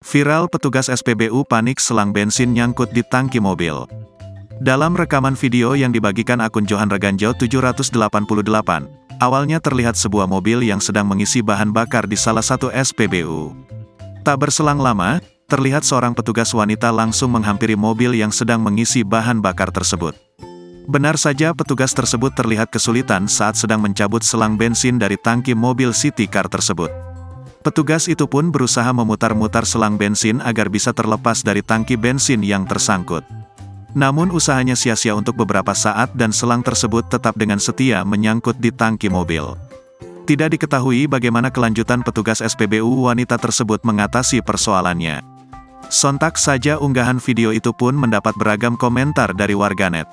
Viral, petugas SPBU panik selang bensin nyangkut di tangki mobil. Dalam rekaman video yang dibagikan akun Johan Reganjo 788, awalnya terlihat sebuah mobil yang sedang mengisi bahan bakar di salah satu SPBU. Tak berselang lama, terlihat seorang petugas wanita langsung menghampiri mobil yang sedang mengisi bahan bakar tersebut. Benar saja, petugas tersebut terlihat kesulitan saat sedang mencabut selang bensin dari tangki mobil City Car tersebut. Petugas itu pun berusaha memutar-mutar selang bensin agar bisa terlepas dari tangki bensin yang tersangkut. Namun usahanya sia-sia untuk beberapa saat dan selang tersebut tetap dengan setia menyangkut di tangki mobil. Tidak diketahui bagaimana kelanjutan petugas SPBU wanita tersebut mengatasi persoalannya. Sontak saja unggahan video itu pun mendapat beragam komentar dari warganet.